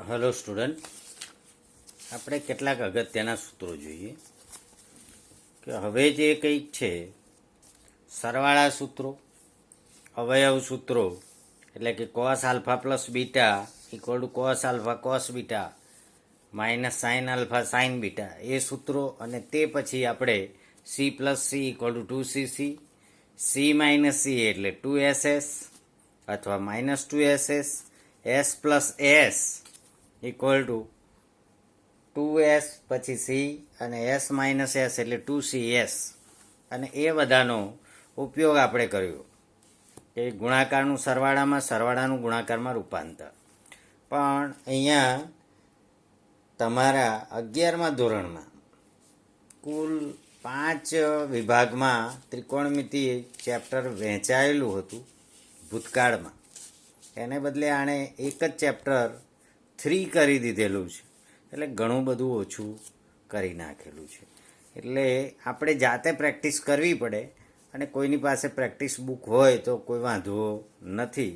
Hello student, આપણે કેટલાક અગત્યના સૂત્રો જોઈએ કે હવે જે કંઈક છે સરવાળા સૂત્રો, અવયવ સૂત્રો એટલે કે cos alpha plus beta equal to cos alpha cos beta minus sine alpha sine beta એ સૂત્રો, અને તે પછી આપણે C plus C equal to 2cc, C minus C એટલે 2ss અથવા minus 2ss, S plus S equal to 2s પછી C અને એસ માઇનસ એસ એટલે 2cs, અને એ બધાનો ઉપયોગ આપણે કર્યો કે ગુણાકારનું સરવાળામાં, સરવાળાનું ગુણાકારમાં રૂપાંતર. પણ અહીંયા તમારા 11મા ધોરણમાં કુલ 5 વિભાગમાં ત્રિકોણમિતિ ચેપ્ટર વહેંચાયેલું હતું ભૂતકાળમાં. એને બદલે આણે એક જ ચેપ્ટર 3 કરી દીધેલું છે, એટલે ઘણું બધું ઓછું કરી નાખેલું છે. એટલે આપણે જાતે પ્રેક્ટિસ કરવી પડે, અને કોઈની પાસે પ્રેક્ટિસ બુક હોય તો કોઈ વાંધો નથી.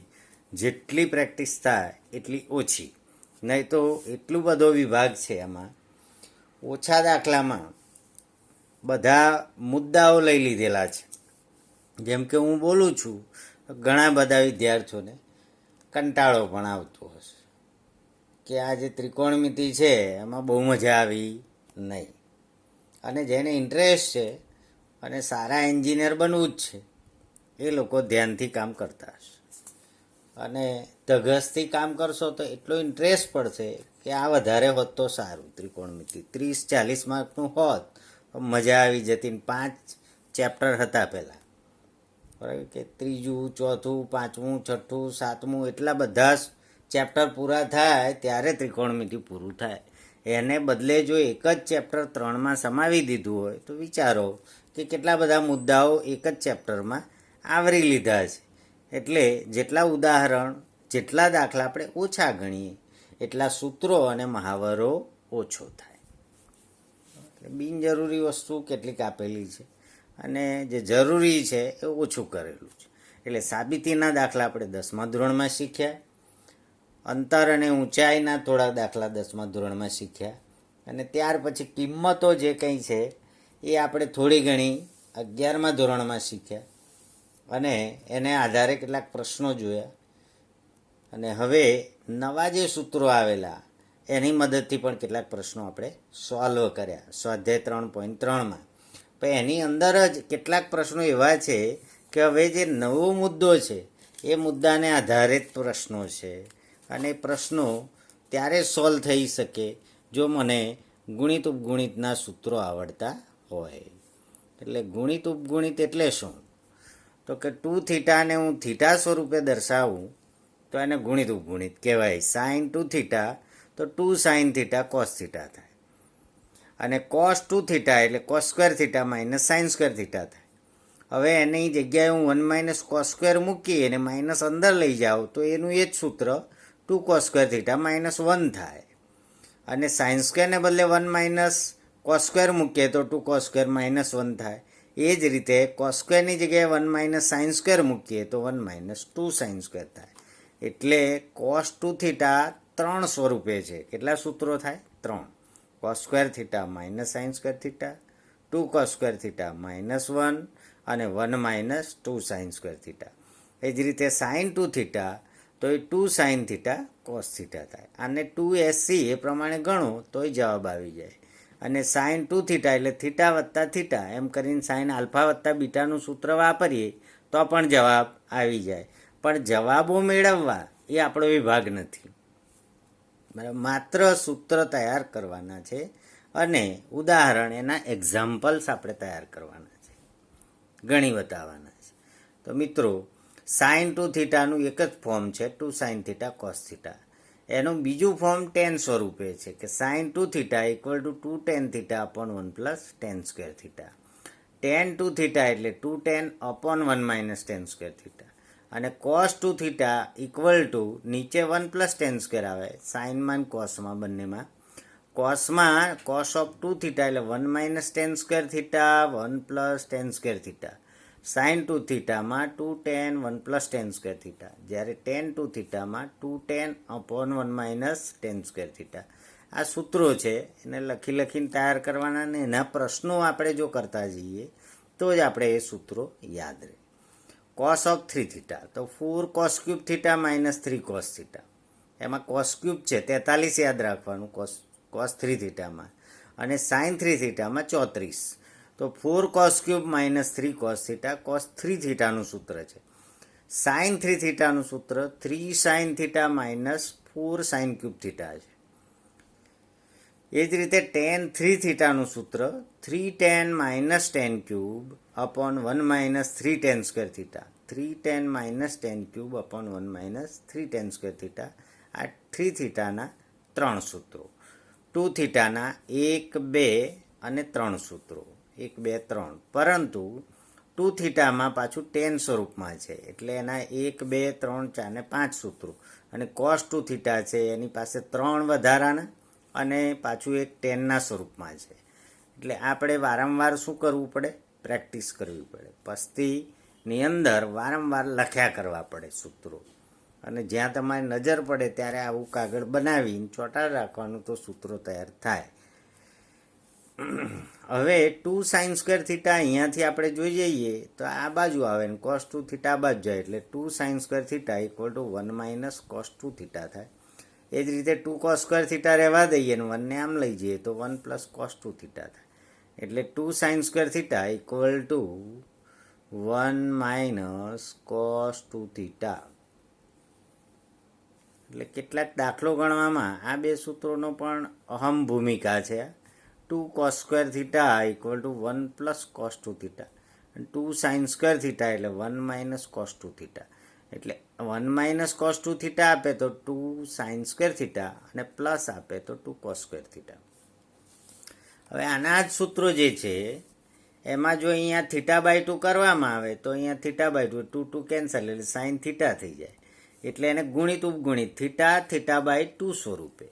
જેટલી પ્રેક્ટિસ થાય એટલી ઓછી, નહીં તો એટલું બધો વિભાગ છે એમાં. ઓછા દાખલામાં બધા મુદ્દાઓ લઈ લીધેલા છે. જેમ કે હું બોલું છું, ઘણા બધા વિદ્યાર્થીઓને કંટાળો પણ આવતો હશે કે આ જે ત્રિકોણમિતિ છે એમાં બહુ મજા આવી નહીં. અને જેને ઇન્ટરેસ્ટ છે અને સારા એન્જિનિયર બનવું જ છે એ લોકો ધ્યાનથી કામ કરતા હશે, અને ધગસથી કામ કરશો તો એટલો ઇન્ટરેસ્ટ પડશે કે આ વધારે હોત તો સારું. ત્રિકોણમિતિ 30-40 માર્કનું હોત તો મજા આવી જતી. 5 ચેપ્ટર હતા પહેલાં, બરાબર, કે ત્રીજું, ચોથું, પાંચમું, છઠ્ઠું, સાતમું એટલા બધા ચેપ્ટર પૂરા થાય ત્યારે ત્રિકોણમિતિ પૂરું થાય. એને બદલે જો એક જ ચેપ્ટર 3માં સમાવી દીધું હોય તો વિચારો કે કેટલા બધા મુદ્દાઓ એક જ ચેપ્ટરમાં આવરી લીધા છે. એટલે જેટલા ઉદાહરણ, જેટલા દાખલા આપણે ઓછા ગણીએ એટલા સૂત્રો અને મહાવરો ઓછો થાય. એટલે બિનજરૂરી વસ્તુ કેટલીક આપેલી છે અને જે જરૂરી છે એ ઓછું કરેલું છે. એટલે સાબિતીના દાખલા આપણે 10મા ધોરણમાં શીખ્યા, અંતર અને ઊંચાઈના થોડા દાખલા 10મા ધોરણમાં શીખ્યા, અને ત્યાર પછી કિંમતો જે કંઈ છે એ આપણે થોડી ઘણી 11મા ધોરણમાં શીખ્યા, અને એને આધારે કેટલાક પ્રશ્નો જોયા. અને હવે નવા જે સૂત્રો આવેલા એની મદદથી પણ કેટલાક પ્રશ્નો આપણે સોલ્વ કર્યા સ્વાધ્યાય 3.3માં. પણ એની અંદર જ કેટલાક પ્રશ્નો એવા છે કે હવે જે નવો મુદ્દો છે એ મુદ્દાને આધારિત પ્રશ્નો છે, અને પ્રશ્નો ત્યારે સોલ્વ થઈ શકે જો મને ગુણિત ઉપગુણિતના સૂત્રો આવડતા હોય. એટલે ગુણિત ઉપગુણિત એટલે શું? તો કે 2θ ને હું થીટા સ્વરૂપે દર્શાવું તો એને ગુણિત ઉપગુણિત કહેવાય. સાઇન 2θ તો 2 sin θ cos θ થાય, અને cos 2θ એટલે cos square theta minus sine square theta થાય. હવે એની જગ્યાએ હું 1 - cos સ્ક્વેર મૂકી અને માઇનસ અંદર લઈ જાઉં તો એનું એ જ સૂત્ર 2 cos સ્ક્વેર થીટા -1 થાય. અને સાઇન સ્ક્વેરને બદલે 1 - cos સ્ક્વેર મૂકીએ તો 2 cos સ્ક્વેર -1 થાય. એ જ રીતે cos સ્ક્વેરની જગ્યાએ 1 - સાઇન સ્ક્વેર મૂકીએ તો 1 - 2 સાઇન સ્ક્વેર થાય. એટલે cos 2θ 3 સ્વરૂપે છે. કેટલા સૂત્રો થાય? 3. cos square theta minus sine square theta, 2 cos square theta -1 અને 1 - 2 સાઇન સ્ક્વેર થીટા. એ જ રીતે સાઇન 2θ તો એ 2 સાઇન થીટા કોસ થીટા થાય. આને 2sc એ પ્રમાણે ગણો તોય જવાબ આવી જાય. અને સાઇન 2θ એટલે થીટા વત્તા થીટા એમ કરીને સાઇન આલ્ફા વત્તા બીટાનું સૂત્ર વાપરીએ તો પણ જવાબ આવી જાય. પણ જવાબો મેળવવા એ આપણો વિભાગ નથી, બરાબર. માત્ર સૂત્ર તૈયાર કરવાના છે અને ઉદાહરણ, એના એક્ઝામ્પલ્સ આપણે તૈયાર કરવાના છે, ગણી બતાવવાના છે. તો મિત્રો, સાઇન 2θનું એક જ ફોર્મ છે 2 sin θ cos θ. એનું બીજું ફોર્મ tan સ્વરૂપે છે કે sine 2θ equal to 2 tan θ upon 1 + tan square theta. tan 2θ એટલે 2 tan upon 1 - tan square theta. અને cos 2θ ઇક્વલ ટુ નીચે 1 + tan સ્ક્વેર આવે, સાઇનમાં કોસમાં બંનેમાં. કોસમાં cos ઓફ 2θ એટલે 1 - tan square theta 1 + tan square theta. Sine 2 થીટામાં 2 tan 1 plus tan square theta, જ્યારે tan 2 થીટામાં 2 tan upon 1 minus tan square theta. આ સૂત્રો છે, એને લખીને તૈયાર કરવાના ને એના પ્રશ્નો આપણે જો કરતા જઈએ તો જ આપણે એ સૂત્રો યાદ રહે. કોસ ઓફ 3 થીટા તો 4 cos cube theta minus 3 cos theta. એમાં કોસ ક્યુબ છે 43 યાદ રાખવાનું કોસ 3 થીટામાં, અને સાઇન 3 થીટામાં 34. તો 4 cos cube minus 3 cos theta cos 3 થીટાનું સૂત્ર છે. સાઇન 3 થીટાનું સૂત્ર 3 sine theta minus 4 sign cube theta છે. એ જ રીતે ટેન 3 થીટાનું સૂત્ર 3 tan minus ten cube upon 1 minus 3 ten square theta, 3 tan minus ten cube upon 1 minus 3 ten square theta. આ 3 થીટાના 3 સૂત્રો, 2 થીટાના 1, 2 અને 3 સૂત્રો, 1, 2, 3. પરંતુ 2 થીટામાં પાછું ટેન સ્વરૂપમાં છે એટલે એના 1, 2, 3, 4 ને 5 સૂત્રો. અને કોસ 2 થીટા છે એની પાસે 3 વધારાના અને પાછું એક ટેનના સ્વરૂપમાં છે. એટલે આપણે વારંવાર શું કરવું પડે? પ્રેક્ટિસ કરવી પડે. પસ્તીની અંદર વારંવાર લખ્યા કરવા પડે સૂત્રો, અને જ્યાં તમારી નજર પડે ત્યારે આવું કાગળ બનાવીને ચોંટાડી રાખવાનું તો સૂત્રો તૈયાર થાય. હવે 2 સાઇન સ્ક્વેર થીટા અહીંયાથી આપણે જોઈ જઈએ તો આ બાજુ આવે ને કોસ 2 થીટા આ બાજુ જાય, એટલે 2 sine square theta equal to 1 minus cos 2 theta થાય. એ જ રીતે 2 કોસ સ્ક્વેર થીટા રહેવા દઈએ ને 1 ને આમ લઈ જઈએ તો 1 પ્લસ કોસ 2 થીટા થાય. એટલે 2 sine square theta equal to 1 minus cos 2 theta. એટલે કેટલાક દાખલો ગણવામાં આ બે સૂત્રોનો પણ અહમ ભૂમિકા છે. 2 cos square theta equal to 1 plus cos 2 theta, અને 2 સાઇન સ્ક્વેર થીટા એટલે 1 માઇનસ કોસ 2 થીટા. એટલે 1 માઇનસ કોસ 2 થીટા આપે તો 2 સાઇન સ્ક્વેર થીટા, અને પ્લસ આપે તો 2 કોસ સ્ક્વેર થીટા. હવે આના જ સૂત્રો જે છે એમાં જો અહીંયા થીટા બાય 2 કરવામાં આવે તો અહીંયા થીટા બાય 2 2 કેન્સલ, એટલે સાઇન થીટા થઈ જાય. એટલે એને ગુણિત ઉપગુણિત થીટા બાય 2 સ્વરૂપે,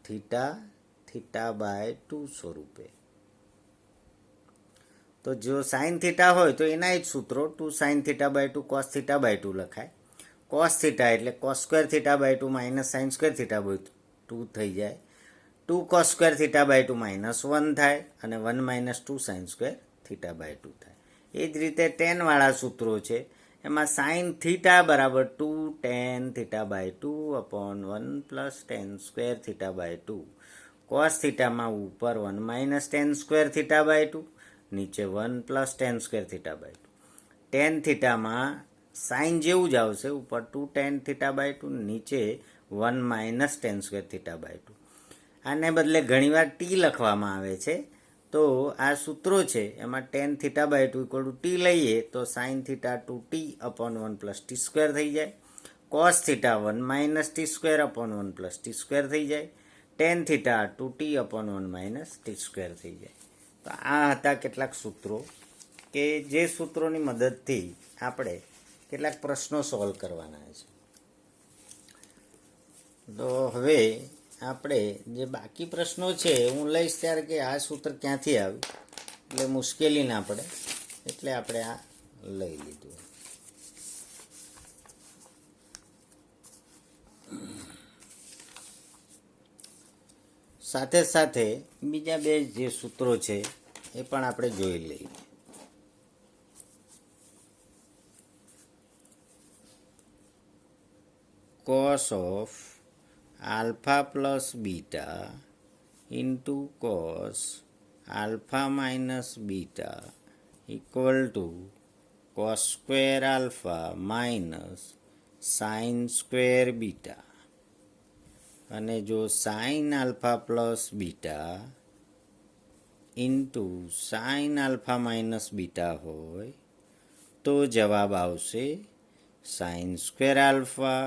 થીટા બાય 2 સ્વરૂપે. તો જો સાઇન થીટા હોય તો એના જ સૂત્રો 2 sine theta by 2 cos theta by 2 લખાય. કોસ થીટા એટલે cos square theta by 2 minus sine square theta by 2 થઈ જાય. 2 cos square theta by 2 minus 1 થાય, અને 1 minus 2 sine square theta by 2 થાય. એ જ રીતે ટેનવાળા સૂત્રો છે, એમાં સાઇન થીટા બરાબર 2 tan theta by 2 upon 1 plus tan square theta by 2. Cos થીટામાં ઉપર 1 minus tan square theta by 2, નીચે 1 plus tan square theta by 2. Tan થીટામાં સાઇન જેવું જ આવશે, ઉપર 2 tan થીટા બાય 2, નીચે 1 minus tan square theta by 2. આને બદલે ઘણીવાર ટી લખવામાં આવે છે. તો આ સૂત્રો છે એમાં tan theta by 2 equal to T લઈએ તો sine theta 2t upon 1 plus T square થઈ જાય. Cos theta 1 minus T square upon 1 plus T square થઈ જાય. Tan theta 2t upon 1 minus T square થઈ જાય. તો આ હતા કેટલાક સૂત્રો કે જે સૂત્રોની મદદથી આપણે કેટલાક પ્રશ્નો સોલ્વ કરવાના છે. તો હવે આપણે જે બાકી પ્રશ્નો છે હું લઈશ ત્યારે કે આ સૂત્ર ક્યાંથી આવ્યું, એટલે મુશ્કેલી ના પડે, એટલે આપણે આ લઈ લીધું. સાથે સાથે બીજા બે જે સૂત્રો છે એ પણ આપણે જોઈ લઈએ. Cos of alpha plus beta into cos alpha minus beta equal to cos square alpha minus sine square beta. અને જો sine alpha plus beta into sine alpha minus beta હોય તો જવાબ આવશે sine square alpha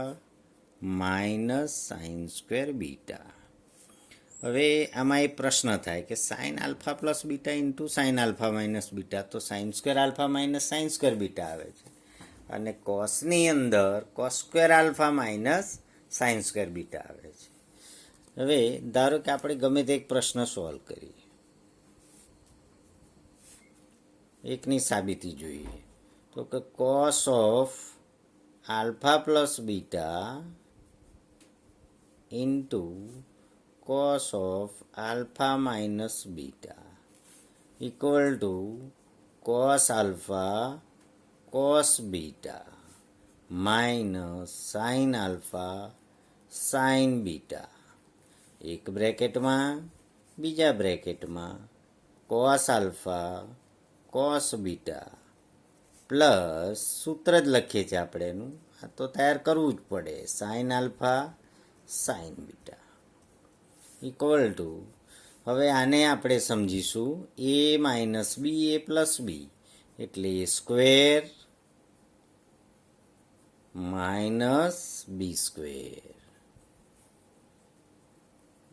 minus sine square beta. હવે આમાં એક પ્રશ્ન થાય કે sine alpha plus beta into sine alpha minus beta, તો sine square alpha minus sine square beta આવે છે, અને કોસની અંદર cos square alpha minus sine square beta આવે છે. હવે ધારો કે આપણે ગમે તે એક પ્રશ્ન સોલ્વ કરીએ, એકની સાબિતી જોઈએ. તો કે cos of alpha plus beta into cos of alpha minus beta equal to cos alpha cos beta minus sine alpha sine beta, એક બ્રેકેટમાં બીજા બ્રેકેટમાં cos alpha cos beta plus સૂત્ર જ લખીએ છીએ આપણે એનું, આ તો તૈયાર કરવું જ પડે, sign alpha sine beta equal to, હવે આને આપણે સમજીશું એ minus B A plus B એટલે A square minus B square,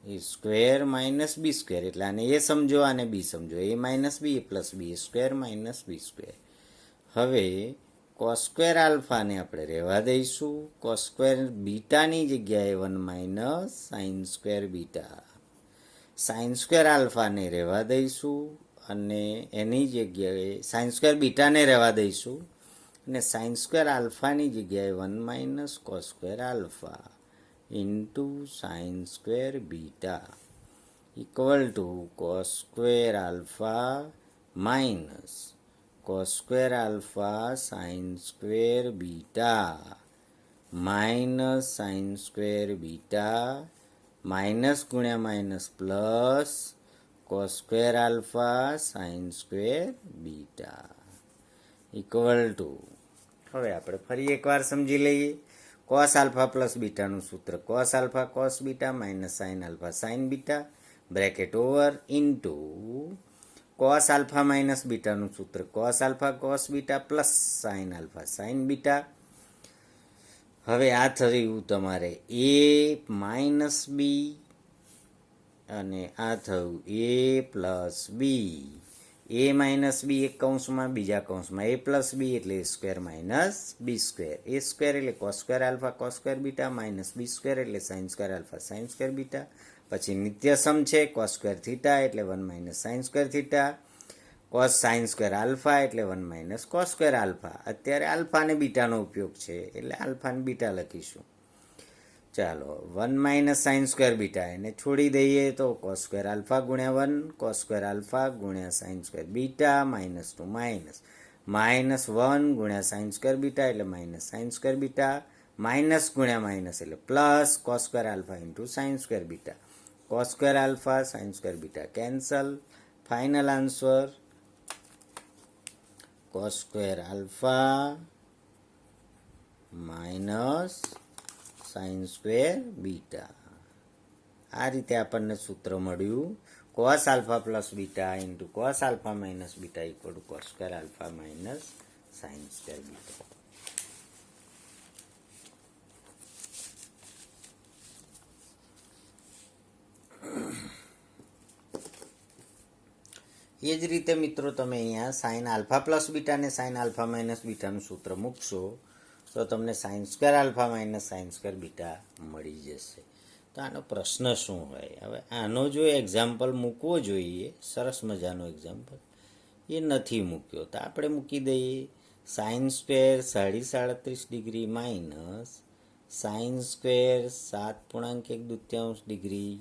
A square minus B square એટલે આને એ સમજો આને બી સમજો, A minus B A plus B A square minus B square. હવે કોસ સ્ક્વેર આલ્ફાને આપણે રહેવા દઈશું, કોસ સ્ક્વેર બીટાની જગ્યાએ 1 minus sine square beta, sine square આલ્ફાને રહેવા દઈશું અને એની જગ્યાએ સાઇન સ્ક્વેર બીટાને રહેવા દઈશું અને સાઇન સ્ક્વેર આલ્ફાની જગ્યાએ 1 minus cos square alpha into sine square beta equal to cos square alpha minus cos square alpha sine square beta minus sine square beta minus ગુણ્યા minus plus cos square alpha sine square beta equal to, હવે આપણે ફરી એકવાર સમજી લઈએ. Cos alpha plus બીટાનું સૂત્ર cos alpha cos beta minus sine alpha sine beta bracket over into cos alpha minus બીટાનું સૂત્ર cos alpha cos beta plus sine alpha sine beta. હવે આ થયું તમારે એ માઇનસ બી અને આ થયું એ પ્લસ બી, એ માઇનસ બી એક કૌંસમાં બીજા કૌંસમાં એ પ્લસ બી એટલે A square minus B square, A square એટલે cos square alpha cos square beta minus B square એટલે sine square alpha sine square beta, પછી નિત્યસમ છે કોસ સ્ક્વેર થીટા એટલે 1 minus sine square theta, cos sine square alpha એટલે 1 minus cos square alpha, અત્યારે alpha અને બીટાનો ઉપયોગ છે એટલે આલ્ફા અને બીટા લખીશું. ચાલો 1 માઇનસ સાઇન સ્ક્વેર બીટા એને છોડી દઈએ તો કોસ સ્ક્વેર આલ્ફા ગુણ્યા 1 કોસ સ્ક્વેર આલ્ફા ગુણ્યા sine square beta minus two minus minus 1 ગુણ્યા સાઇન સ્ક્વેર બીટા એટલે minus sine square beta minus ગુણ્યા માઇનસ એટલે plus cos square alpha into sine square beta, cos square alpha sine square beta cancel, final answer cos square alpha minus sine square beta. આ રીતે આપણને સૂત્ર મળ્યું cos alpha plus beta into cos alpha minus beta equal to cos square alpha minus sine square beta. એ જ રીતે મિત્રો તમે અહીંયા સાઇન આલ્ફા પ્લસ બીટા અને સાઇન આલ્ફા માઇનસ બીટાનું સૂત્ર મૂકશો તો તમને sine square alpha minus sine square beta મળી જશે. તો આનો પ્રશ્ન શું હોય? હવે આનો જો એક્ઝામ્પલ મૂકવો જોઈએ, સરસ મજાનો એક્ઝામ્પલ, એ નથી મૂક્યો તો આપણે મૂકી દઈએ sine square 37.5 degree minus sine square 7.1 degree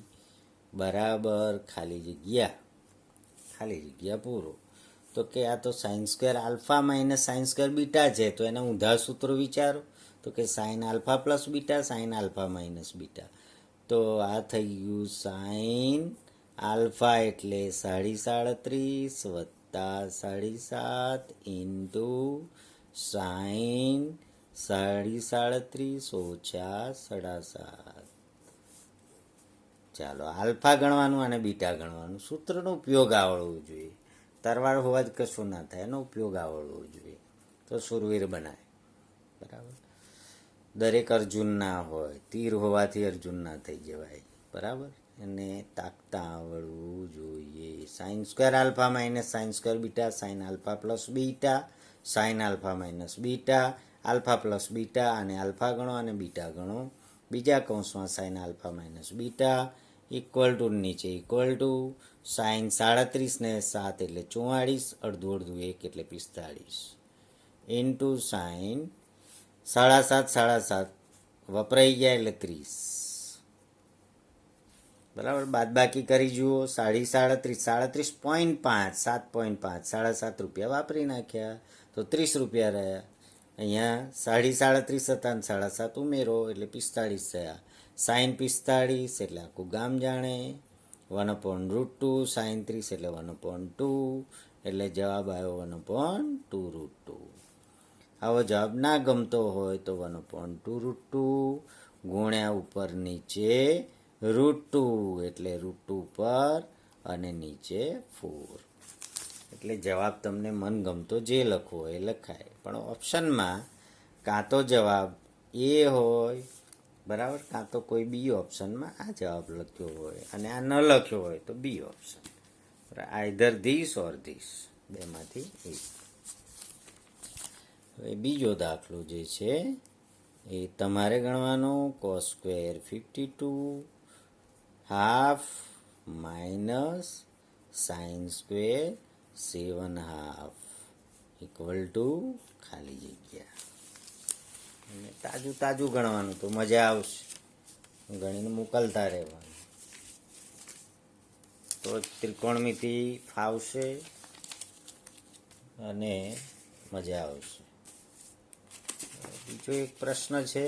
બરાબર ખાલી જગ્યા પૂરો. તો કે આ તો sine square alpha minus sine square beta છે તો એના ઊંધા સૂત્રો વિચારો, તો કે sine alpha plus beta sign alpha minus beta, તો આ થઈ ગયું સાઇન આલ્ફા એટલે 37.5 વત્તા 7.5 ઇન્ટુ સાઇન 37.5 ઓછા 7.5. ચાલો આલ્ફા ગણવાનું અને બીટા ગણવાનું, સૂત્રનો ઉપયોગ આવડવો જોઈએ, તરવાળ હોવા જ કશું ના થાય, એનો ઉપયોગ આવડવો જોઈએ તો સુરવીર બનાય. બરાબર, દરેક અર્જુન ના હોય, તીર હોવાથી અર્જુન ના થઈ જવાય. બરાબર, એને તાકતા આવડવું જોઈએ. Sign square alpha minus sine square beta sign alpha plus beta sign alpha minus beta alpha plus beta અને આલ્ફા ગણો અને બીટા ગણો બીજા કૌંસમાં sign alpha minus beta equal to નીચે ઇક્વલ ટુ સાઇન 37 ને 7 એટલે 44, અડધું 1 એટલે 45 ઇન્ટુ સાઈન 7.5 વપરાઈ ગયા એટલે 30, બરાબર. બાદબાકી કરી જુઓ, 37.5, 7.5, 7.5 રૂપિયા વાપરી નાખ્યા તો 30 રૂપિયા રહ્યા. અહીંયા 37.5 હતા ને 7.5 ઉમેરો એટલે 45 થયા. સાઈન 45 એટલે આખું ગામ જાણે. 1/√2 સાઈન 30 એટલે 1/2 એટલે જવાબ આવ્યો 1/2√2. આવો જવાબ ના ગમતો હોય તો 1/2√2 ગુણ્યા ઉપર નીચે √2 એટલે √2 પર અને નીચે 4. એટલે જવાબ તમને મનગમતો જે લખવો હોય એ લખાય, પણ ઓપ્શનમાં કાં તો જવાબ એ હોય, બરાબર, કાં તો કોઈ બી ઓપ્શનમાં આ જવાબ લખ્યો હોય અને આ ન લખ્યો હોય તો B option, either this or this, બેમાંથી એક. હવે બીજો દાખલો જે છે એ તમારે ગણવાનો. cos² 52 half minus sin² 7/2 equal to ખાલી જગ્યા. અને તાજું તાજું ગણવાનું તો મજા આવશે, ગણીને મોકલતા રહેવાનું તો ત્રિકોણમિતિ ફાવશે અને મજા આવશે. બીજો એક પ્રશ્ન છે,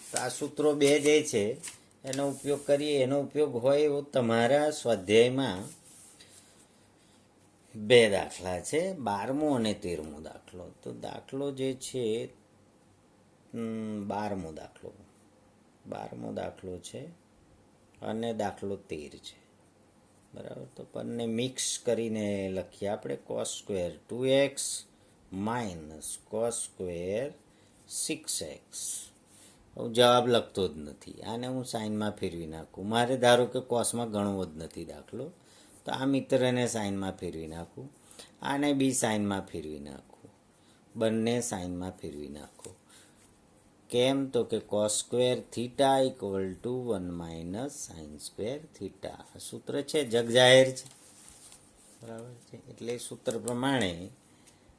તો આ સૂત્રો બે જે છે એનો ઉપયોગ કરીએ. એનો ઉપયોગ હોય એવો તમારા સ્વાધ્યાયમાં બે દાખલા છે, 12મો અને 13મો દાખલો. તો દાખલો જે છે 12મો દાખલો છે અને દાખલો 13 છે, બરાબર. તો બંને મિક્સ કરીને લખીએ આપણે. cos² 2x minus cos² 6x. હું જવાબ લખતો જ નથી, આને હું સાઈનમાં ફેરવી નાખું. મારે ધારો કે કોસમાં ગણવો જ નથી દાખલો, તો આ મિત્રને સાઈનમાં ફેરવી નાખું, આને બી સાઈનમાં ફેરવી નાખું, બંને સાઈનમાં ફેરવી નાખું. કેમ? તો કે cos² theta equal to 1 - sin² theta. સૂત્ર છે, જગજાહેર છે, બરાબર છે. એટલે સૂત્ર પ્રમાણે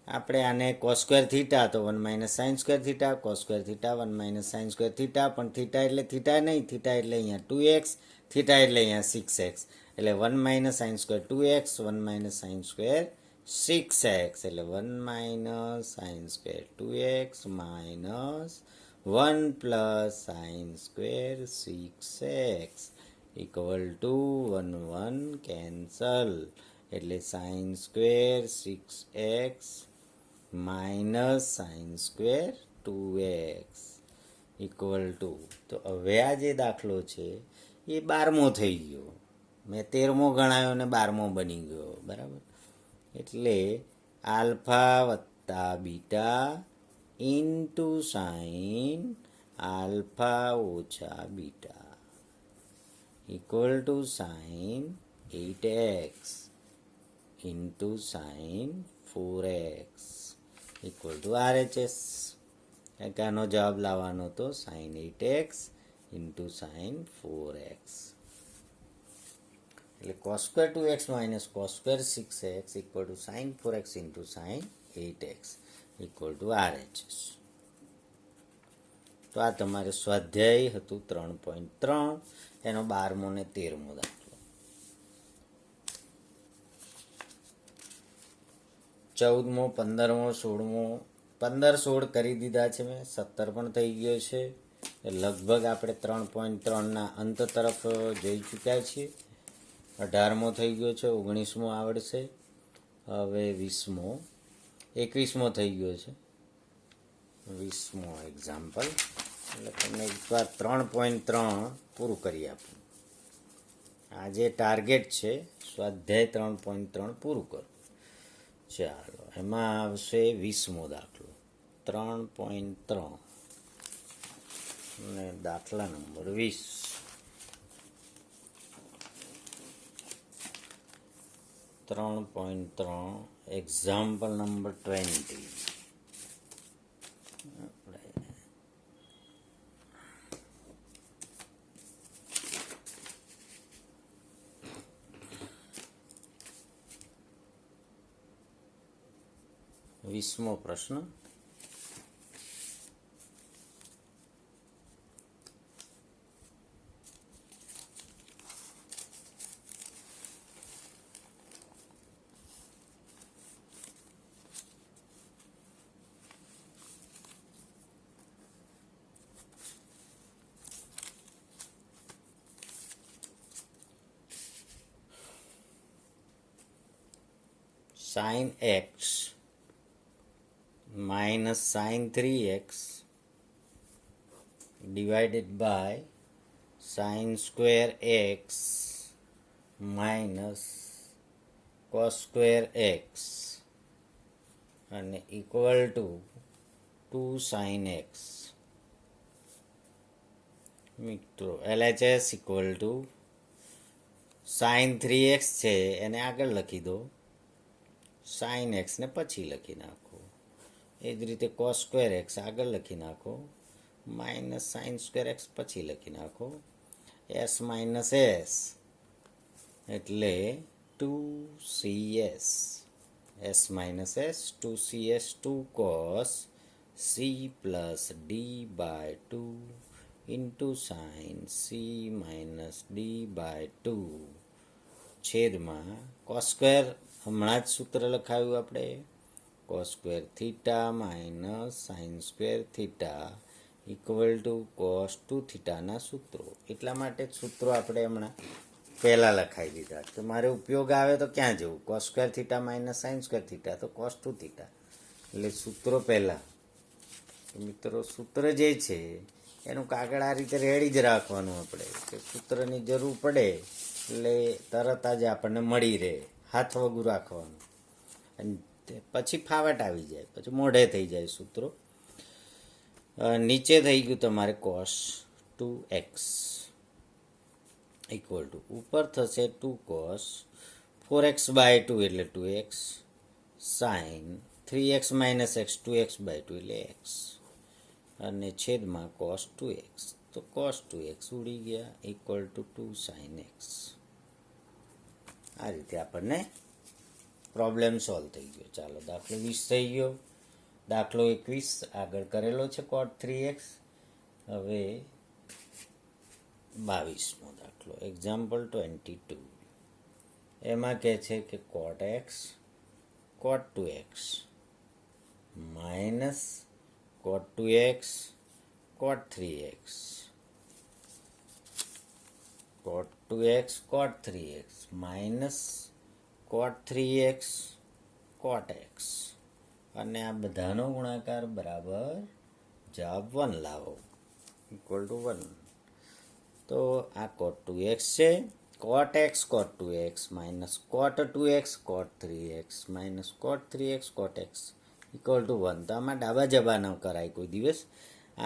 આપણે આને cos² થીટા તો 1 - sin² theta, cos² theta 1 - sin² theta, પણ થીટા એટલે થીટા નહીં, થીટા એટલે અહીંયા 2x, થીટા એટલે અહીંયા 6x, એટલે 1 - sin² 2x, 1 - sin² 6x, એટલે 1 - sin² 2x minus 1 + sin² 6x equal to 1 1 cancel, એટલે sin² 6x minus sin² 2x equal to. તો હવે આ જે દાખલો છે એ 12મો થઈ ગયો. મેં 13મો ગણાયો ને 12મો બની ગયો, બરાબર. એટલે આલ્ફા વત્તા બીટા ઇન્ટુ સાઈન આલ્ફા ઓછા beta equal to sine 8x into sine 4x equal to RHS. આનો જવાબ લાવવાનો તો sine 8x into sine 4x. એટલે cos² 2x minus cos² 6x equal to sine 4x into sine 8x equal to RHS. તો આ તમારે સ્વાધ્યાય હતું 3.3, એનો 12મો ને 13મો દાખલો. 14મો, 15મો, 16મો, 15, 16 કરી દીધા છે મેં, 17 પણ થઈ ગયો છે. લગભગ આપણે 3.3ના અંત તરફ જઈ ચૂક્યા છીએ. 18મો થઈ ગયો છે, 19મો આવડશે, હવે 20મો, 21મો થઈ ગયો છે, 20મો એક્ઝામ્પલ. એટલે તમને એકવાર 3.3 પૂરું કરી આપું. આ જે ટાર્ગેટ છે સ્વાધ્યાય 3.3 પૂરું કરો. ચાલો, એમાં આવશે 20મો દાખલો 3.3 અને દાખલા નંબર 20. 3.3 example number 20. વીસમો પ્રશ્ન. Sine x minus sine 3x divided by sine square x minus cos square x અને ઇક્વલ ટુ 2 સાઇન એક્સ. મિત્રો LHS equal to sine 3x છે એને આગળ લખી દો, સાઇન એક્સને પછી લખી નાખો. એ જ રીતે કોસ સ્ક્વેર એક્સ આગળ લખી નાખો, માઇનસ સાઇન સ્ક્વેર એક્સ પછી લખી નાખો. એસ માઇનસ એસ એટલે 2CS, S minus S 2CS 2 cos C plus D by 2 into sine C minus D by 2 છેદમાં કોસ સ્ક્વેર હમણાં જ સૂત્ર લખાવ્યું આપણે, cos square theta minus sine square theta equal to cos 2 થીટાના સૂત્રો. એટલા માટે જ સૂત્રો આપણે હમણાં પહેલાં લખાવી દીધા કે મારે ઉપયોગ આવે તો ક્યાં જવું, cos square theta minus sine square theta તો કોસ 2 થીટા, એટલે સૂત્રો પહેલાં. મિત્રો સૂત્ર જે છે એનું કાગળ આ રીતે રેડી જ રાખવાનું આપણે, કે સૂત્રની જરૂર પડે એટલે તરત જ આપણને મળી રહે, હાથ વગું રાખવાનું, અને પછી ફાવટ આવી જાય, પછી મોઢે થઈ જાય સૂત્રો. નીચે થઈ ગયું તમારે કોસ 2x ઇક્વલ ટુ ઉપર થશે 2 cos 4x બાય 2 એટલે 2x sign 3x minus x 2x by 2 એટલે x અને છેદમાં કોસ 2x, તો કોસ 2x ઉડી ગયા ઇક્વલ ટુ 2 સાઇન એક્સ. આ રીતે આપણને પ્રોબ્લેમ સોલ્વ થઈ ગયો. ચાલો દાખલો 20 થઈ ગયો. દાખલો 21 આગળ કરેલો છે cot 3x. હવે 22મો દાખલો એક્ઝામ્પલ 22. એમાં કહે છે કે cot x cot 2x minus cot 2x cot 3x, cot 2x cot 3x minus cot 3x cot x, અને આ બધાનો ગુણાકાર બરાબર જવાબ 1 લાવો ઇક્વલ ટુ 1. તો આ cot 2x છે, cot x cot 2x minus cot 2x cot 3x minus cot 3x cot x equal to 1. તો આમાં ડાબા જબા ન કરાય કોઈ દિવસ.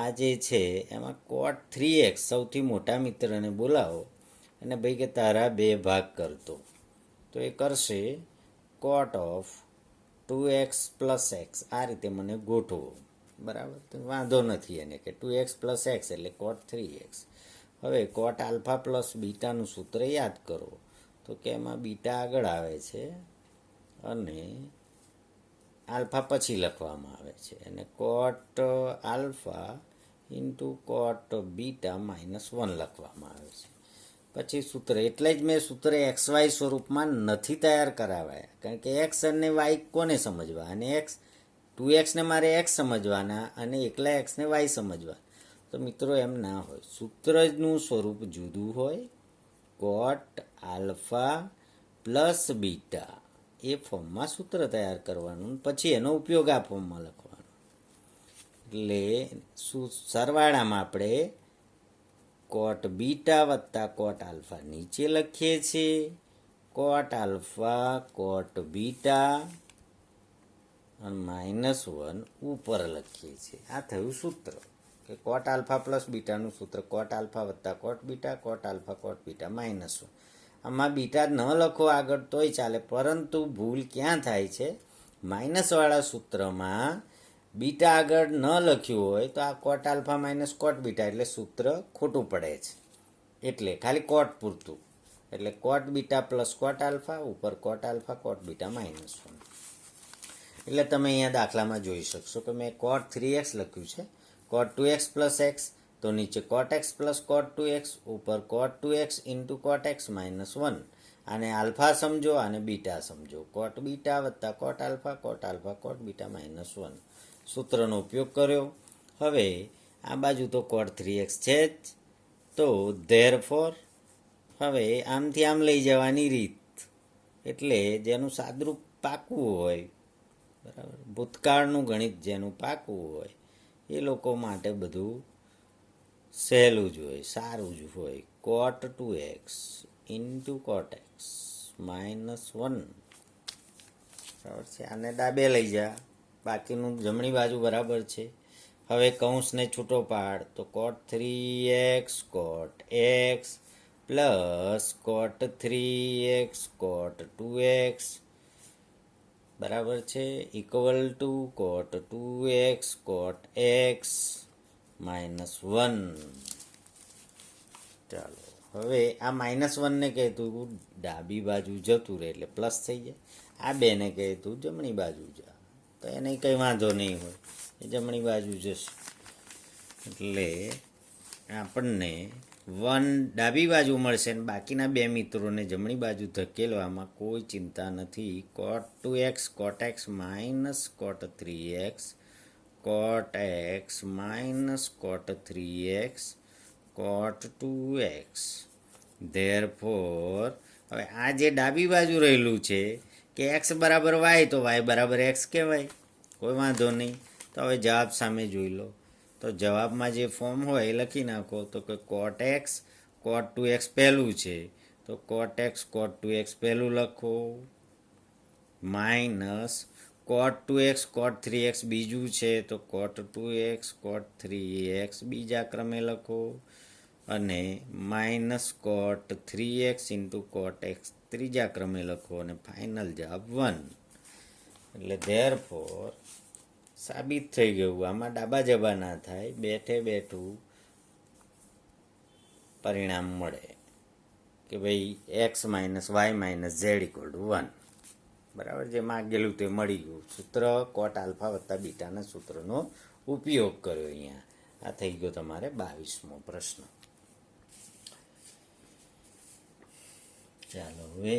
આ જે છે એમાં cot 3x સૌથી મોટા મિત્રને બોલાવો અને ભાઈ કે તારા 2 ભાગ કરતો, તો એ કરશે cot of 2x plus x. આ રીતે મને ગોઠવો, બરાબર, તો વાંધો નથી એને કે 2x પ્લસ એક્સ એટલે cot 3x. હવે cot આલ્ફા પ્લસ બીટાનું સૂત્ર યાદ કરો, તો કે એમાં બીટા આગળ આવે છે અને આલ્ફા પછી લખવામાં આવે છે, અને cot alpha into cot beta minus 1 લખવામાં આવે છે. પછી સૂત્ર, એટલે જ મેં સૂત્ર XY સ્વરૂપમાં નથી તૈયાર કરાવ્યા, કારણ કે એક્સ અને વાય કોને સમજવા, અને એક્સ 2xને મારે એક્સ સમજવાના અને એકલા એક્સને વાય સમજવા. તો મિત્રો એમ ના હોય, સૂત્રનું સ્વરૂપ જુદું હોય. cot આલ્ફા પ્લસ બીટા એ ફોર્મમાં સૂત્ર તૈયાર કરવાનું, પછી એનો ઉપયોગ આ ફોર્મમાં લખવાનો. એટલે સરવાળામાં આપણે cot બીટા વત્તા cot આલ્ફા નીચે લખીએ છીએ, cot આલ્ફા cot બીટા અને માઇનસ 1 ઉપર લખીએ છીએ. આ થયું સૂત્ર કે cot આલ્ફા પ્લસ બીટાનું સૂત્ર cot આલ્ફા વત્તા cot beta cot alpha cot beta minus 1. આમાં બીટા ન લખો આગળ તોય ચાલે, પરંતુ ભૂલ ક્યાં થાય છે, માઇનસવાળા સૂત્રમાં બીટા આગળ ન લખ્યું હોય તો આ cot alpha minus cot beta એટલે સૂત્ર ખોટું પડે છે. એટલે ખાલી cot પૂરતું, એટલે cot beta plus cot alpha ઉપર cot alpha cot beta minus 1. એટલે તમે અહીંયા દાખલામાં જોઈ શકશો કે મેં cot 3x લખ્યું છે, cot 2x પ્લસ x, તો નીચે cot x plus cot 2x ઉપર cot 2x into cot x minus 1. આને આલ્ફા સમજો, આને બીટા સમજો, cot બીટા વત્તા cot alpha cot beta minus 1. સૂત્રનો ઉપયોગ કર્યો. હવે આ બાજુ તો cot 3x છે જ, તો ધેરફોર હવે આમથી આમ લઈ જવાની રીત, એટલે જેનું સાદરૂપ પાકું હોય, બરાબર, ભૂતકાળનું ગણિત જેનું પાકું હોય એ લોકો માટે બધું સહેલું જ હોય, સારું જ હોય. cot 2x into cot x -1, બરાબર છે. આને ડાબે લઈ જા, બાકીનું જમણી બાજુ બરાબર છે. હવે કૌંસને છૂટો પાડ તો cot 3x cot x plus cot 3x cot 2x બરાબર છે, equal to cot 2x cot x -1. ચાલો હવે આ -1ને કહેતું ડાબી બાજુ જતું રહે એટલે પ્લસ થઈ જાય. આ બેને કહેતું જમણી બાજુ જા તો એને કંઈ વાંધો નહીં હોય, એ જમણી બાજુ જશે. એટલે આપણને 1 ડાબી બાજુ મળશે ને બાકીના બે મિત્રોને જમણી બાજુ ધકેલવામાં કોઈ ચિંતા નથી. cot 2x cot x minus cot 3x cot x minus cot 3x cot 2x. Therefore હવે આ જે ડાબી બાજુ રહેલું છે કે x બરાબર y તો y બરાબર x કહેવાય, કોઈ વાંધો નહીં. તો હવે જવાબ સામે જોઈ લો. તો જવાબમાં જે ફોર્મ હોય એ લખી નાખો. તો કે cot x cot 2x પહેલું છે તો cot x cot 2x પહેલું લખો, minus cot 2x cot 3x બીજું છે તો cot 2x cot 3x બીજા ક્રમે લખો, અને minus cot 3x into cot x ત્રીજા ક્રમે લખો, અને ફાઇનલ જવાબ 1. એટલે ધેરફોર સાબિત થઈ ગયું. આમાં ડાબા જબા ના થાય, બેઠે બેઠું પરિણામ મળે કે ભાઈ x minus Y minus Z equal to 1. બરાબર, જે માગેલું તે મળી ગયું. સૂત્ર કોટ આલ્ફા વત્તા બીટાના સૂત્રનો ઉપયોગ કર્યો અહીંયા. આ થઈ ગયો તમારે 22મો પ્રશ્ન. ચાલો હવે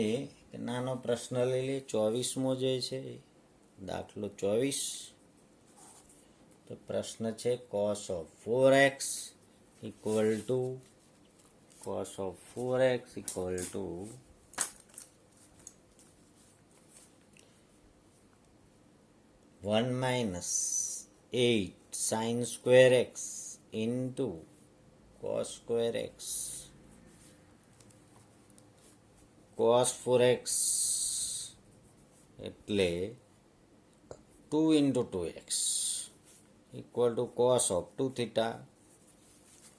નાનો પ્રશ્ન લઈ લે. 24મો જે છે દાખલો 24. તો પ્રશ્ન છે cos of 4x equal to 1 minus 8 sin square x into cos square x. cos 4x એટલે 2 into 2x equal to cos of 2 theta.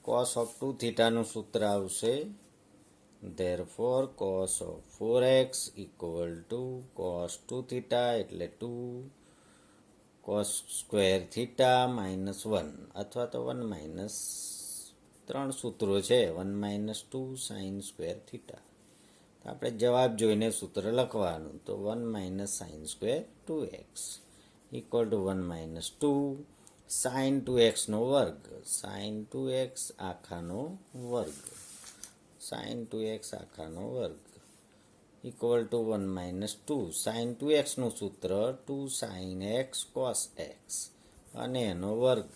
cos of 2 theta નું સૂત્ર આવશે. therefore cos of 4x equal to cos 2 theta એટલે 2 cos square theta minus 1, અથવા તો 1 minus 3 સૂત્રો છે, 1 minus 2 sin square theta. તો આપણે જવાબ જોઈને સૂત્ર લખવાનું. તો 1 minus sin square 2x equal to 1 minus 2 sin 2x નો વર્ગ, sin 2x આખાનો વર્ગ, sin 2x આખાનો વર્ગ equal to 1 minus 2 sin 2x નું સૂત્ર 2 sin x cos x અને એનો વર્ગ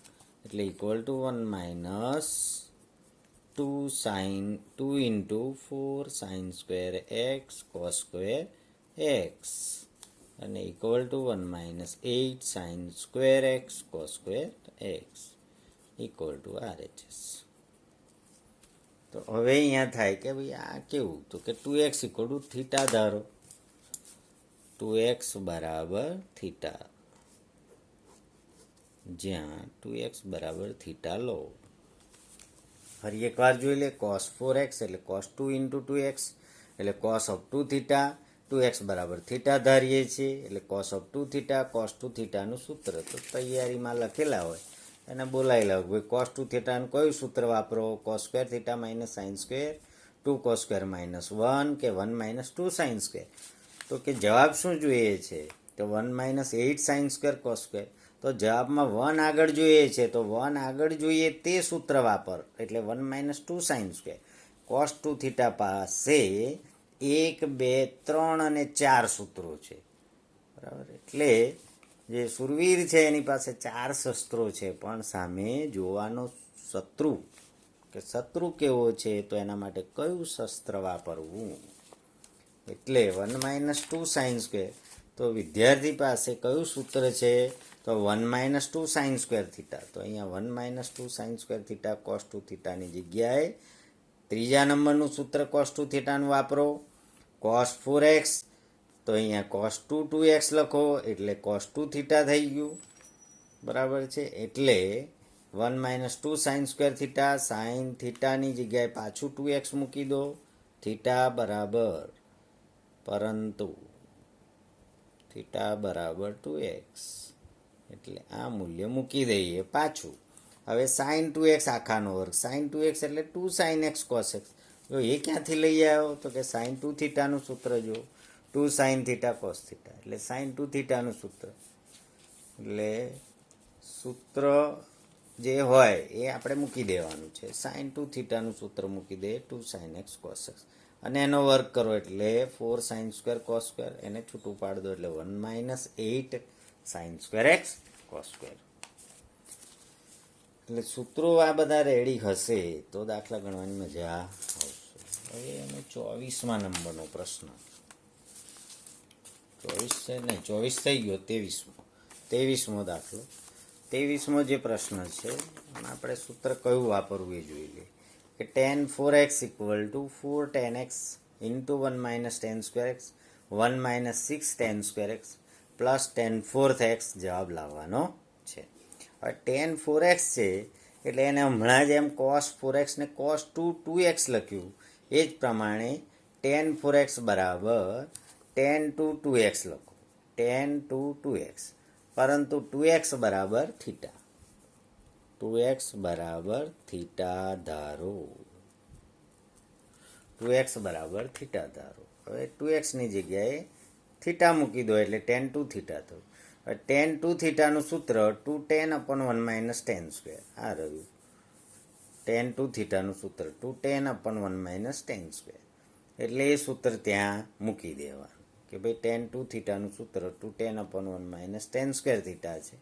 એટલે equal to 1 minus 2 into 4 sin square x cos square x અને equal to 1 minus 8 sin square x cos square x equal to RHS. તો હવે અહીંયા થાય કે ભાઈ આ કેવું, તો કે 2x ઇક્વલ ટુ થીટા ધારો, 2x બરાબર થીટા, જ્યાં 2x બરાબર થીટા લો. ફરી એકવાર જોઈ લે. cos 4x એટલે cos 2 into 2x એટલે cos of 2 theta. 2x બરાબર થીટા ધારીએ છીએ એટલે cos of 2 theta cos 2 થીટાનું સૂત્ર તો તૈયારીમાં લખેલા હોય એને બોલાવી લાવ. ભાઈ cos 2 થીટાનું કયું સૂત્ર વાપરો? cos square theta minus sin square 2 cos square minus 1 કે 1 minus 2 sin square. તો કે જવાબ શું જોઈએ છે? તો 1 minus 8 sin square cos square. તો જવાબમાં 1 આગળ જોઈએ છે તો 1 આગળ જોઈએ તે સૂત્ર વાપર એટલે 1 minus 2 sin square. cos 2 theta પાસે 1 2 3 અને 4 સૂત્રો છે, બરાબર. એટલે જે સુરવીર છે એની પાસે 4 શસ્ત્રો છે, પણ સામે જોવાનો શત્રુ કેવો છે તો એના માટે કયું શસ્ત્ર વાપરવું. એટલે 1 minus 2 sin square તો તો વિદ્યાર્થી પાસે કયું સૂત્ર છે? તો 1 - 2 sin સ્ક્વેર થીટા. તો અહીંયા 1 - 2 sin સ્ક્વેર થીટા cos 2 થીટાની જગ્યાએ ત્રીજા નંબરનું સૂત્ર cos 2 થીટાનું વાપરો. cos 4x, તો અહીંયા cos 2 2x લખો એટલે cos 2 થીટા થઈ ગયું. બરાબર છે. એટલે 1 - 2 sin સ્ક્વેર થીટા, sin થીટાની જગ્યાએ પાછું 2x મૂકી દો. થીટા બરાબર થીટા બરાબર 2x, એટલે આ મૂલ્ય મૂકી દઈએ પાછું. હવે sin 2x આખાનો વર્ગ, sin 2x એટલે 2 sin x cos x. જો એ ક્યાંથી લઈ આવ્યો? તો કે sin 2 થીટાનું સૂત્ર જો, 2 sin થીટા cos થીટા, એટલે sin 2 થીટાનું સૂત્ર. એટલે સૂત્ર જે હોય એ આપણે મૂકી દેવાનું છે. sin 2 થીટાનું સૂત્ર મૂકી દે, 2 sin x cos x, અને એનો વર્ગ કરો એટલે 4 sin સ્ક્વેર cos સ્ક્વેર, એને છૂટું પાડી દો એટલે 1 - 8 sin square x cos square. એટલે સૂત્રો આ બધા રેડી હશે તો દાખલા ગણવાની મજા આવશે. હવે એનો 24મા નંબરનો પ્રશ્ન, 24 છે નહીં, 24 થઈ ગયો, 23મો દાખલો. 23મો જે પ્રશ્ન છે આપણે સૂત્ર કયું વાપરવું એ જોઈ લઈએ. કે tan 4x = 4 tan x into 1 - tan square x 1 - 6 tan square x plus tan 4th x જવાબ લાવવાનો છે. હવે tan 4x છે એટલે એને હમણાં જ એમ cos 4x ને cos 2 2x લખ્યું એ જ પ્રમાણે tan 4x બરાબર tan 2 2x લખો, tan 2 2x, પરંતુ 2x બરાબર થીટા, 2x બરાબર થીટા ધારો, 2x બરાબર થીટા ધારો. હવે 2xની જગ્યાએ થીટા મૂકી દો એટલે tan 2 થીટા થયું. હવે tan 2 થીટાનું સૂત્ર 2 tan/1 - tan સ્ક્વેર. આ રહ્યું tan 2 થીટાનું સૂત્ર 2 tan/1 - tan સ્ક્વેર. એટલે એ સૂત્ર ત્યાં મૂકી દેવાનું કે ભાઈ tan 2 થીટાનું સૂત્ર 2 tan/1 - tan સ્ક્વેર થીટા છે.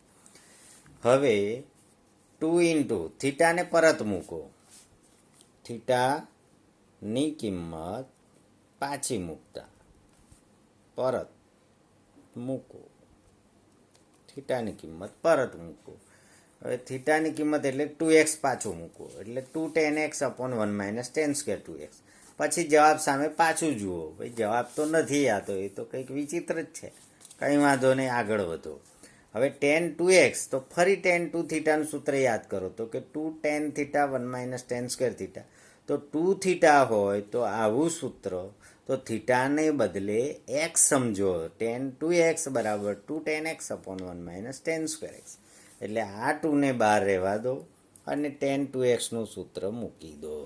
હવે 2 ઇન્ટુ થીટાને પરત મૂકો, થીટાની કિંમત પાછી મૂકતા પરત મૂકો, થીટાની કિંમત પરત મૂકો. હવે થીટાની કિંમત એટલે 2x પાછું મૂકો એટલે 2 tan x/1 - tan square 2x. પછી જવાબ સામે પાછું જુઓ, ભાઈ જવાબ તો નથી, આ તો એ તો કંઈક વિચિત્ર જ છે. કંઈ વાંધો નહીં, આગળ વધો. હવે tan 2x, તો ફરી tan 2 થીટાનું સૂત્ર યાદ કરો તો કે 2 tan theta 1 - tan square theta. તો 2 થીટા હોય તો આવું સૂત્ર, તો થીટાને બદલે x સમજો, tan 2x બરાબર 2 tan x/1 - tan square x. એટલે આ 2ને બહાર રહેવા દો અને tan 2xનું સૂત્ર મૂકી દો.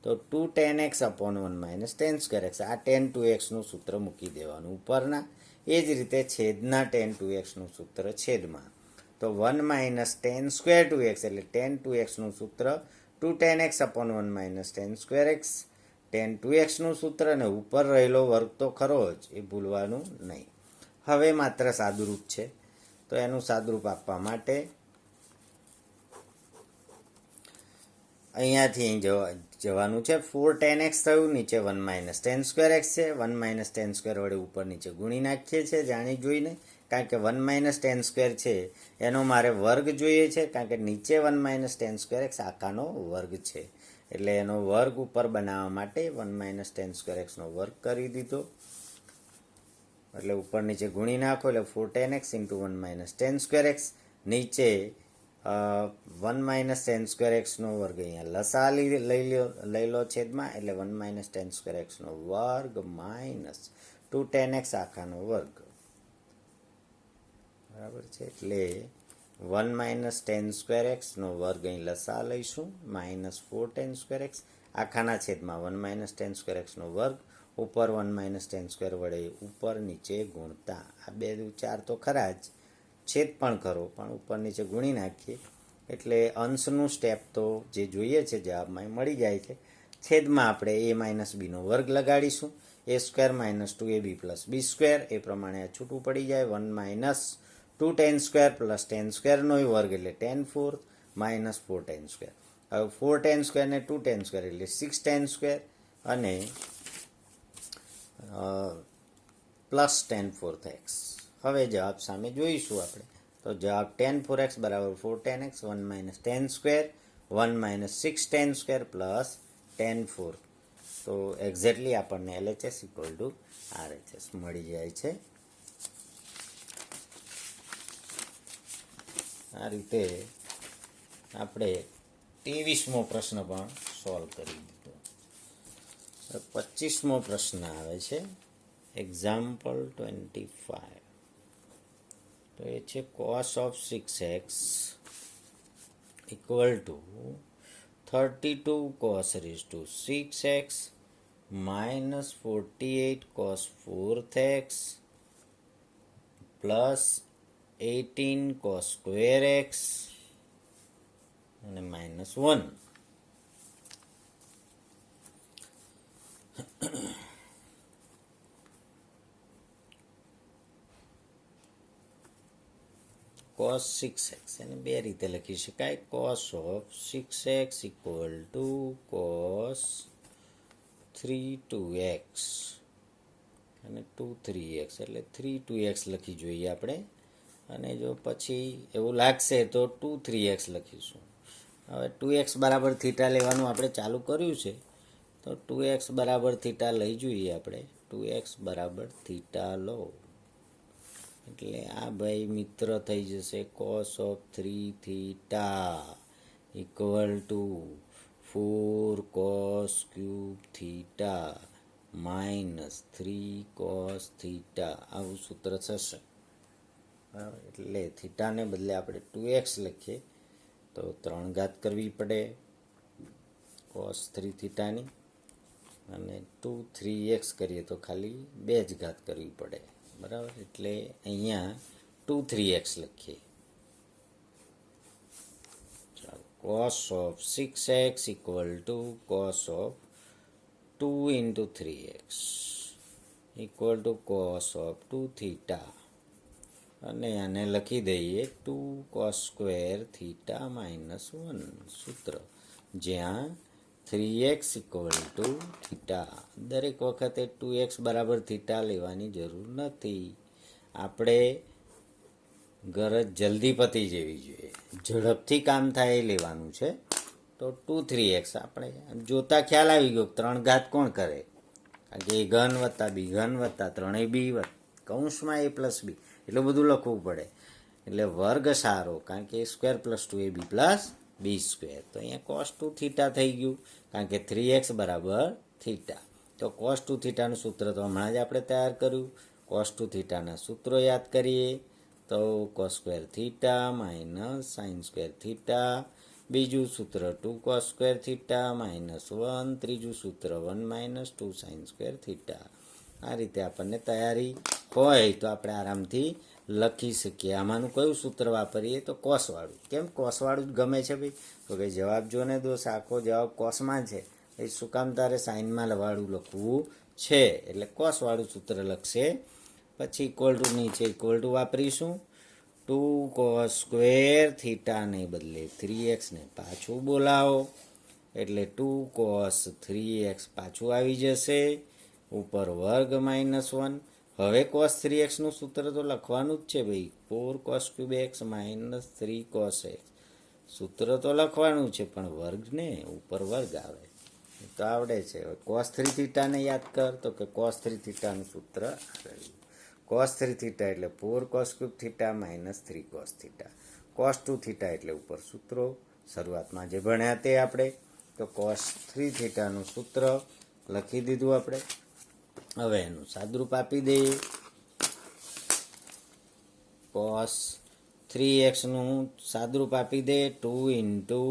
તો 2 tan x/1 - tan square x, આ tan 2xનું સૂત્ર મૂકી દેવાનું ઉપરના. એ જ રીતે છેદના tan 2xનું સૂત્ર છેદમાં. તો 1 - tan સ્ક્વેર 2x એટલે tan 2xનું સૂત્ર 2 tan x/1 - tan square x, tan 2xનું સૂત્ર, અને ઉપર રહેલો વર્ગ તો ખરો જ, એ ભૂલવાનું નહીં. હવે માત્ર સાદુરૂપ છે, તો એનું સાદુરૂપ આપવા માટે અહીંયાથી અહીં જવાનું છે. 4 tan x થયું, નીચે 1 - tan સ્ક્વેર x છે. 1 - tan સ્ક્વેર વડે ઉપર નીચે ગુણી નાખીએ છીએ જાણી જોઈને, કારણ કે 1 - tan સ્ક્વેર છે એનો મારે વર્ગ જોઈએ છે, કારણ કે નીચે 1 - tan સ્ક્વેર x આખાનો વર્ગ છે. એટલે એનો વર્ગ ઉપર બનાવવા માટે 1 - tan સ્ક્વેર xનો વર્ગ કરી દીધો. એટલે ઉપર નીચે ગુણી નાખો એટલે 4 tan x into 1 - tan square x. નીચે 1 - tan સ્ક્વેર xનો વર્ગ, અહીંયા લસા લઈ લો છેદમાં, એટલે 1 - tan સ્ક્વેર xનો વર્ગ માઇનસ 2 tan x આખાનો વર્ગ. બરાબર છે. એટલે 1 - tan સ્ક્વેર xનો વર્ગ અહીં લસા લઈશું, માઇનસ 4 tan સ્ક્વેર x આખાના છેદમાં 1 - tan સ્ક્વેર xનો વર્ગ, ઉપર 1 - tan સ્ક્વેર વડે ઉપર નીચે ગુણતા. આ 2 દુ 4 તો ખરા જ, છેદ પણ ખરો, પણ ઉપર નીચે ગુણી નાખીએ એટલે અંશનું સ્ટેપ તો જે જોઈએ છે જવાબમાં એ મળી જાય છે. છેદમાં આપણે a - bનો વર્ગ લગાડીશું, a² - 2ab + b², એ પ્રમાણે આ છૂટું પડી જાય. 1 - 2 tan સ્ક્વેર પ્લસ tan સ્ક્વેરનો વર્ગ એટલે tan 4 માઇનસ 4 tan સ્ક્વેર. હવે 4 tan સ્ક્વેર ને 2 tan સ્ક્વેર એટલે 6 tan સ્ક્વેર, અને પ્લસ ટેન ફોર્થ એક્સ. હવે જવાબ સામે જોઈશું આપણે. તો જવાબ ટેન ફોર એક્સ બરાબર 4 tan x, 1 minus tan square, 1 minus 6 tan square plus tan four. તો એક્ઝેક્ટલી આપણને LHS ઇક્વલ ટુ RHS મળી જાય છે. આ રીતે આપણે 23મો પ્રશ્ન પણ સોલ્વ કરી દીધો. 25મો પ્રશ્ન આવે છે, એક્ઝામ્પલ 25. તો એ છે cos of 6x equal to 32 cos raise to 6x minus 48 cos 4x plus 18 cos square x અને માઇનસ 1. cos 6x એને બે રીતે લખી શકાય. cos of 6x equal to cos 3 2x અને 2 3x એટલે 3 2x લખી જોઈએ આપણે. અને જો પછી એવું લાગશે તો 2 3x લખીશું. હવે 2x બરાબર થીટા લેવાનું આપણે ચાલુ કર્યું છે, તો 2x બરાબર થીટા લઈ જોઈએ આપણે. 2x બરાબર થીટા લો એટલે આ ભાઈ મિત્ર થઈ જશે cos of 3 theta equal two 4 cos cube theta minus 3 cos theta. આવું સૂત્ર થશે. એટલે થીટાને બદલે આપણે 2x લખીએ તો 3 ઘાત કરવી પડે cos 3 થીટાની, અને 2 3x કરીએ તો ખાલી 2 જ ઘાત કરવી પડે. બરાબર, એટલે અહીંયા 2 3x લખીએ. ચાલો, cos of 6x equal to cos of 2 into 3x equal to cos of 2 theta. અને આને લખી દઈએ 2 cos સ્ક્વેર થીટા માઇનસ 1 સૂત્ર, જ્યાં 3x ઇક્વલ ટુ થીટા. દરેક વખતે 2x બરાબર થીટા લેવાની જરૂર નથી. આપણે ગરજ જલ્દી પતી જવી જોઈએ, ઝડપથી કામ થાય એ લેવાનું છે. તો 2 3x આપણે જોતા ખ્યાલ આવી ગયો 3 ઘાત કોણ કરે, કારણ કે a ઘન વત્તા b ઘન વત્તા 3ab કૌંસમાં a પ્લસ b એટલું બધું લખવું પડે. એટલે વર્ગ સારો, કારણ કે a square plus 2ab plus b square. તો અહીંયા cos 2 થીટા થઈ ગયું, કારણ કે 3x બરાબર થીટા. તો cos 2 થીટાનું સૂત્ર તો હમણાં જ આપણે તૈયાર કર્યું. cos 2 થીટાના સૂત્રો યાદ કરીએ તો cos square theta minus sine square theta, બીજું સૂત્ર 2 cos સ્ક્વેર થીટા માઇનસ 1, ત્રીજું સૂત્ર 1 માઇનસ 2 સાઇન સ્ક્વેર થીટા. આ રીતે આપણને તૈયારી હોય તો આપણે આરામથી લખી શકીએ. આમાંનું કયું સૂત્ર વાપરીએ તો કોસવાળું. કેમ કોસવાળું જ ગમે છે ભાઈ? તો કે જવાબ જો ને દોસ્ત આખો જવાબ કોસમાં છે, એ શું કામ તારે સાઇનમાં વાળું લખવું છે? એટલે કોસવાળું સૂત્ર લખશે. પછી ઇક્વલ ટુ નીચે ઇક્વલ ટુ વાપરીશું. 2 cos સ્ક્વેર થીટાને બદલે 3x ને પાછું બોલાવો એટલે 2 cos 3x પાછું આવી જશે, ઉપર વર્ગ માઇનસ 1. હવે cos 3xનું સૂત્ર તો લખવાનું જ છે ભાઈ, 4 cos cube x minus 3 cos x. સૂત્ર તો લખવાનું છે, પણ વર્ગ ને ઉપર વર્ગ આવે તો આવડે છે. cos 3 થીટાને યાદ કર તો કે cos 3 થીટાનું સૂત્ર cos 3 થીટા એટલે 4 cos cube theta minus 3 cos theta. cos 2 theta એટલે ઉપર સૂત્રો શરૂઆતમાં જે ભણ્યા તે આપણે. તો cos 3 થીટાનું સૂત્ર લખી દીધું આપણે. હવે એનું સાદરૂપ આપી દઈએ. cos 3xનું સાદરૂપ આપી દે 2 ઇન્ટુ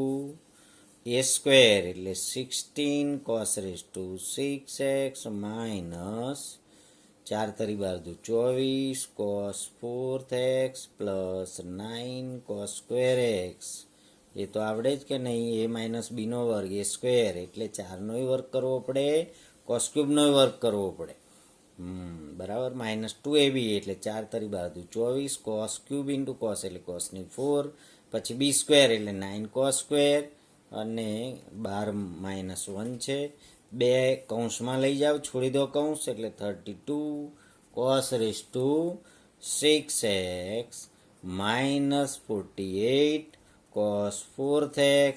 a સ્ક્વેર એટલે 16 cos raise to 6x minus 4 તરી 12 24 cos 4x plus 9 cos square x. એ તો આવડે જ કે નહીં, a માઇનસ બીનો વર્ગ એ સ્ક્વેર એટલે 4નો વર્ગ કરવો પડે, cos ક્યુબનો વર્ગ કરવો પડે. બરાબર, માઇનસ 2ab એટલે 4 તરી 12 24 cos ક્યુબ ઇન્ટુ cos એટલે cosની 4, પછી b સ્ક્વેર એટલે 9 cos સ્ક્વેર અને 12 માઇનસ 1 છે. 2 કૌંસમાં લઈ જાઓ, છોડી દો કૌંસ એટલે 32 cos raised to 6x minus 48 cos 4x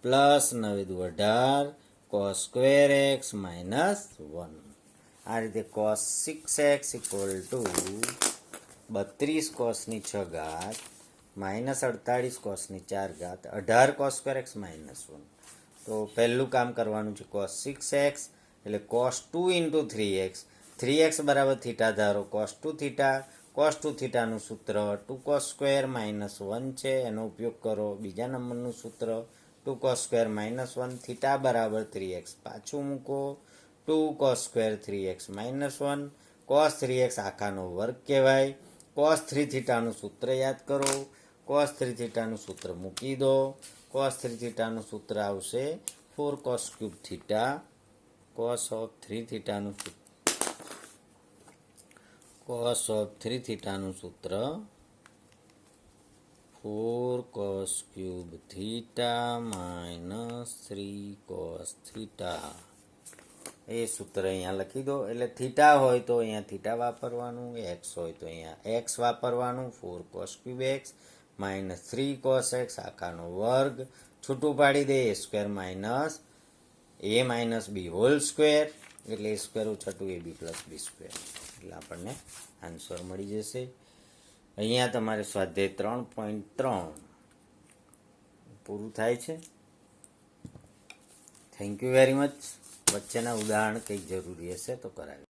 plus 9 cos square x minus 1. આ રીતે cos 6x ઇક્વલ ટુ 32 cosની 6 ઘાત માઇનસ 48 cosની 4 ઘાત 18 cos સ્ક્વેર x minus 1. તો પહેલું કામ કરવાનું છે cos 6x એટલે cos 2 into 3x 3x બરાબર થીટા ધારો cos 2 થીટા cos 2 થીટાનું સૂત્ર 2 cos સ્ક્વેર માઇનસ 1 છે, એનો ઉપયોગ કરો. બીજા નંબરનું સૂત્ર 2 cos સ્ક્વેર માઇનસ 1 થીટા બરાબર 3x પાછું મૂકો 2 cos square 3x minus 1 cos 3x આખાનો વર્ગ કહેવાય. cos 3 થીટાનું સૂત્ર યાદ કરો. cos 3 થીટાનું સૂત્ર મૂકી દો. cos 3 થીટાનું સૂત્ર આવશે 4 cos cube theta. cos of 3 થીટાનું cos ઓફ 3 થીટાનું સૂત્ર 4 cos cube theta minus 3 cos theta. એ સૂત્ર અહીંયા લખી દો. એટલે થીટા હોય તો અહીંયા થીટા વાપરવાનું, એક્સ હોય તો અહીંયા એક્સ વાપરવાનું. 4 cos ક્યુબ એક્સ માઇનસ 3 cos એક્સ આખાનો વર્ગ છૂટું પાડી દે A square minus A minus B whole square એટલે એ સ્ક્વેર ઓછા 2ab પ્લસ બી સ્ક્વેર એટલે આપણને આન્સર મળી જશે. અહીંયા તમારે સ્વાધ્યાય 3.3 પૂરું થાય છે. Thank you very much. વચ્ચેના ઉદાહરણ કંઈક જરૂરી હશે તો કરાવી.